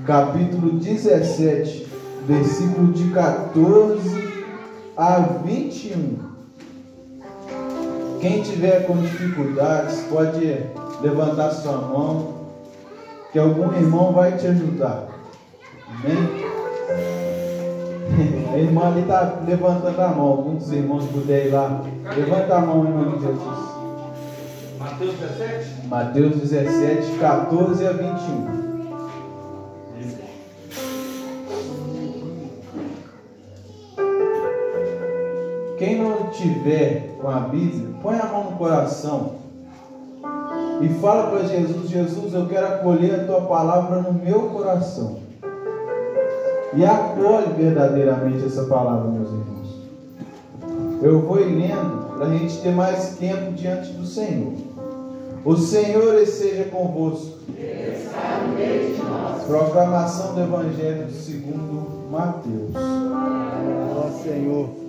capítulo 17, versículo de 14 a 21. Quem tiver com dificuldades pode levantar sua mão, que algum irmão vai te ajudar. Amém? A irmã ali está levantando a mão. Algum dos irmãos puder ir lá, levanta a mão em nome de Jesus. Mateus 17? Mateus 17, 14 a 21. Quem não tiver com a Bíblia, põe a mão no coração e fala para Jesus: Jesus, eu quero acolher a tua palavra no meu coração. E acolhe verdadeiramente essa palavra, meus irmãos. Eu vou lendo para a gente ter mais tempo diante do Senhor. O Senhor esteja convosco. Proclamação do Evangelho segundo Mateus. Ó Senhor.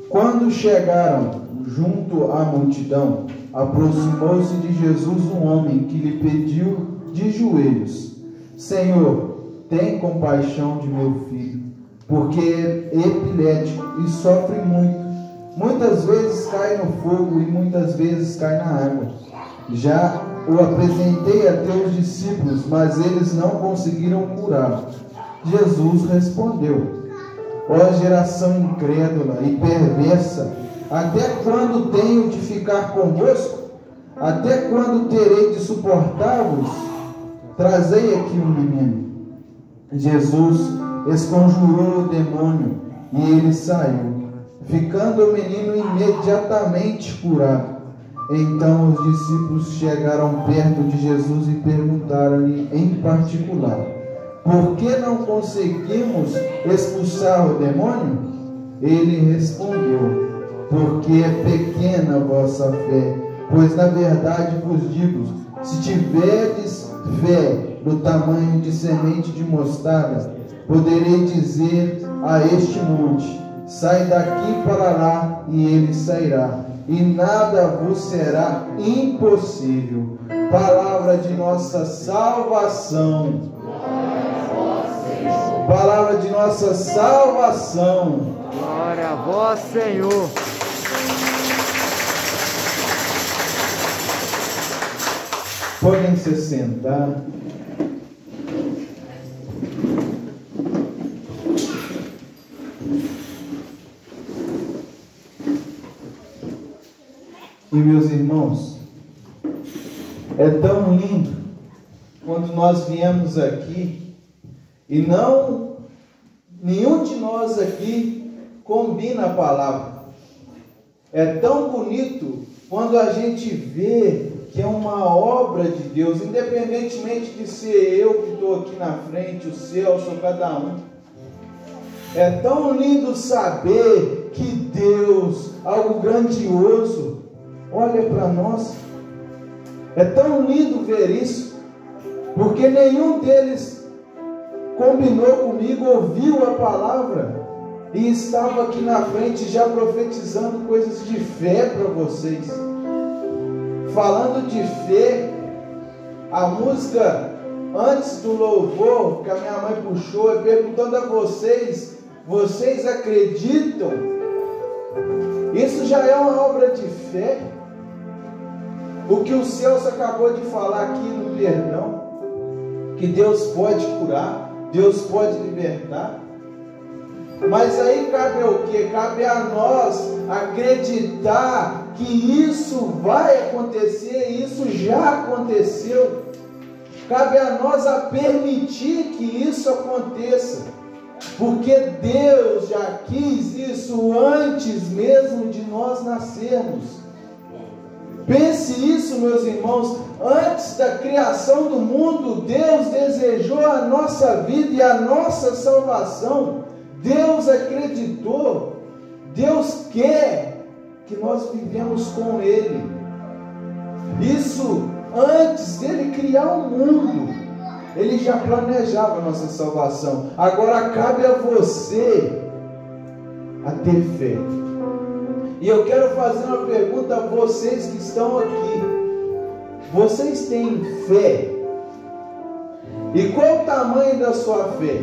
Quando chegaram junto à multidão, aproximou-se de Jesus um homem que lhe pediu de joelhos: Senhor, tem compaixão de meu filho, porque é epilético e sofre muito. Muitas vezes cai no fogo e muitas vezes cai na água. Já o apresentei a teus discípulos, mas eles não conseguiram curá-lo. Jesus respondeu: Ó geração incrédula e perversa, até quando tenho de ficar convosco? Até quando terei de suportar-vos? Trazei aqui um menino. Jesus esconjurou o demônio e ele saiu, ficando o menino imediatamente curado. Então os discípulos chegaram perto de Jesus e perguntaram-lhe em particular: Por que não conseguimos expulsar o demônio? Ele respondeu: Porque é pequena a vossa fé. Pois na verdade vos digo, se tiverdes fé do tamanho de semente de mostarda, poderei dizer a este monte: sai daqui para lá, e ele sairá, e nada vos será impossível. Palavra de nossa salvação. Palavra de nossa salvação. Glória a vós, Senhor. Podem se sentar. E meus irmãos, é tão lindo quando nós viemos aqui e nenhum de nós aqui combina a palavra. É tão bonito quando a gente vê que é uma obra de Deus, independentemente de ser eu que estou aqui na frente, o Celso, cada um. É tão lindo saber que Deus, algo grandioso, olha para nós. É tão lindo ver isso, porque nenhum deles combinou comigo, ouviu a palavra e estava aqui na frente já profetizando coisas de fé para vocês. Falando de fé, a música antes do louvor que a minha mãe puxou, perguntando a vocês: vocês acreditam? Isso já é uma obra de fé. O que o Celso acabou de falar aqui no perdão, que Deus pode curar, Deus pode libertar. Mas aí cabe o que? Cabe a nós acreditar que isso vai acontecer, isso já aconteceu. Cabe a nós a permitir que isso aconteça, porque Deus já quis isso antes mesmo de nós nascermos. Pense isso, meus irmãos, antes da criação do mundo, Deus desejou a nossa vida e a nossa salvação. Deus acreditou, Deus quer que nós vivemos com Ele. Isso antes dele criar o mundo, Ele já planejava a nossa salvação. Agora cabe a você a ter fé. E eu quero fazer uma pergunta a vocês que estão aqui. Vocês têm fé? E qual o tamanho da sua fé?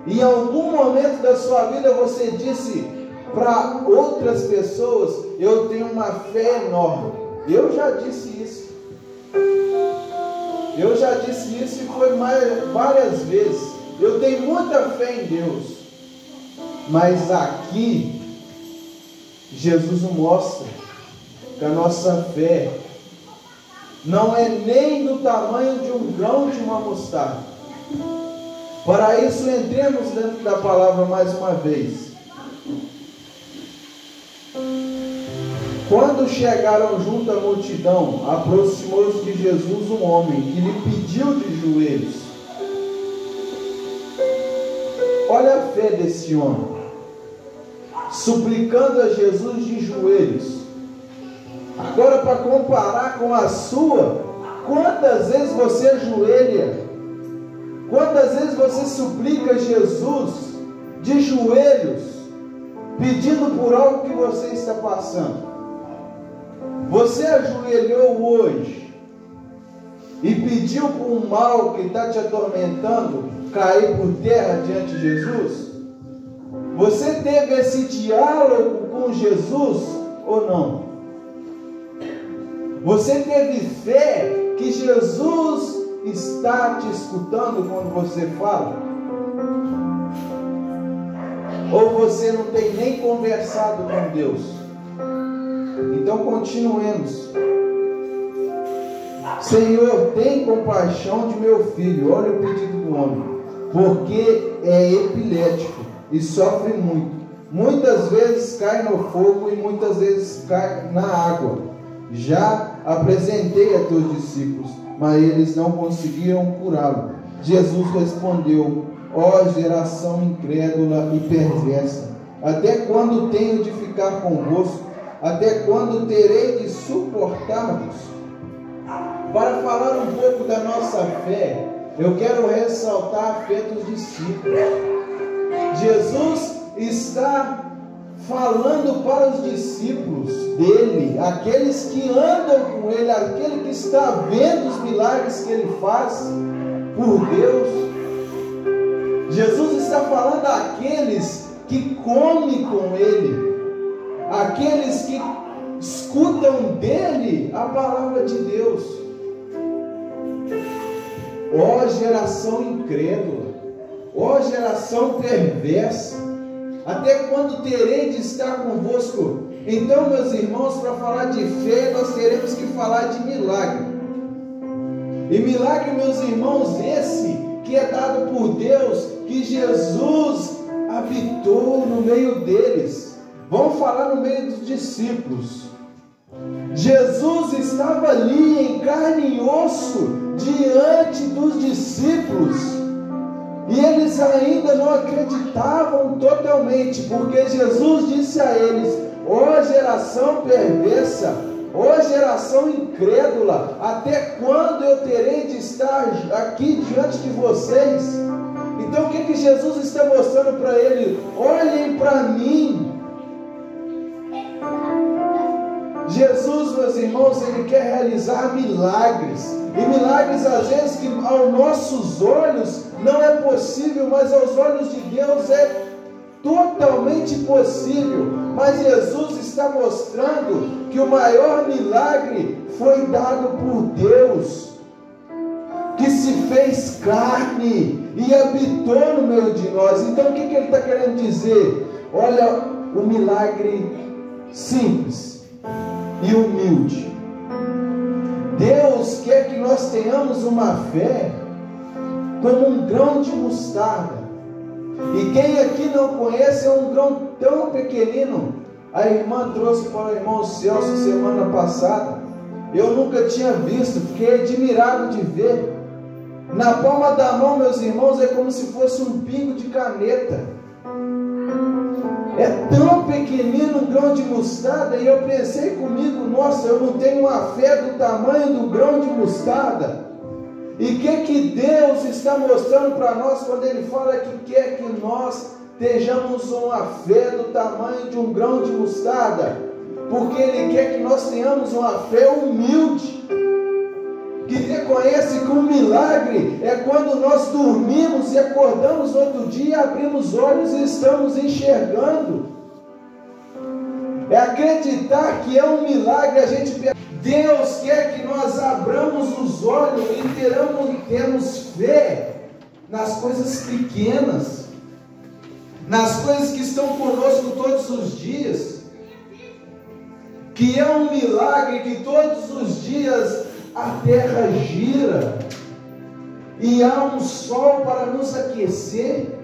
Em algum momento da sua vida você disse para outras pessoas: eu tenho uma fé enorme. Eu já disse isso. Eu já disse isso e foi várias vezes. Eu tenho muita fé em Deus. Mas aqui, Jesus nos mostra que a nossa fé não é nem do tamanho de um grão de uma mostarda. Para isso, entremos dentro da palavra mais uma vez. Quando chegaram junto à multidão, aproximou-se de Jesus um homem que lhe pediu de joelhos. Olha a fé desse homem, suplicando a Jesus de joelhos. Agora, para comparar com a sua, quantas vezes você ajoelha? Quantas vezes você suplica a Jesus de joelhos, pedindo por algo que você está passando? Você ajoelhou hoje e pediu por um mal que está te atormentando cair por terra diante de Jesus? Você teve esse diálogo com Jesus ou não? Você teve fé que Jesus está te escutando quando você fala? Ou você não tem nem conversado com Deus? Então continuemos. Senhor, tem compaixão de meu filho. Olha o pedido do homem. Porque é epilético e sofre muito. Muitas vezes cai no fogo e muitas vezes cai na água. Já apresentei a teus discípulos, mas eles não conseguiram curá-lo. Jesus respondeu: ó geração incrédula e perversa, até quando tenho de ficar convosco? Até quando terei de suportar-vos? Para falar um pouco da nossa fé, eu quero ressaltar a fé dos discípulos. Jesus está falando para os discípulos dele, aqueles que andam com ele, aquele que está vendo os milagres que ele faz por Deus. Jesus está falando àqueles que comem com ele, aqueles que escutam dele a palavra de Deus. Ó geração incrédula, ó geração perversa, até quando terei de estar convosco? Então, meus irmãos, para falar de fé, nós teremos que falar de milagre. E milagre, meus irmãos, esse que é dado por Deus, que Jesus habitou no meio deles. Vamos falar no meio dos discípulos. Jesus estava ali em carne e osso diante dos discípulos. E eles ainda não acreditavam totalmente, porque Jesus disse a eles: ó geração perversa, ó geração incrédula, até quando eu terei de estar aqui diante de vocês? Então o que Jesus está mostrando para eles? Olhem para mim. Jesus, meus irmãos, ele quer realizar milagres. E milagres, às vezes, que aos nossos olhos não é possível, mas aos olhos de Deus é totalmente possível. Mas Jesus está mostrando que o maior milagre foi dado por Deus, que se fez carne e habitou no meio de nós. Então o que ele está querendo dizer? Olha o milagre simples e humilde. Deus quer que nós tenhamos uma fé como um grão de mostarda. E quem aqui não conhece, é um grão tão pequenino. A irmã trouxe para o irmão Celso semana passada. Eu nunca tinha visto, fiquei admirado de ver. Na palma da mão, meus irmãos, é como se fosse um pingo de caneta. É tão pequenino um grão de mostarda. E eu pensei comigo: nossa, eu não tenho uma fé do tamanho do grão de mostarda. E o que Deus está mostrando para nós quando Ele fala que quer que nós tenhamos uma fé do tamanho de um grão de mostarda? Porque Ele quer que nós tenhamos uma fé humilde. reconhece que um milagre é quando nós dormimos e acordamos no outro dia, abrimos os olhos e estamos enxergando. É acreditar que é um milagre. Deus quer que nós abramos os olhos e temos fé nas coisas pequenas, nas coisas que estão conosco todos os dias, que é um milagre que todos os dias a terra gira, e há um sol para nos aquecer,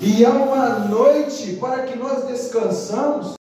e há uma noite para que nós descansamos.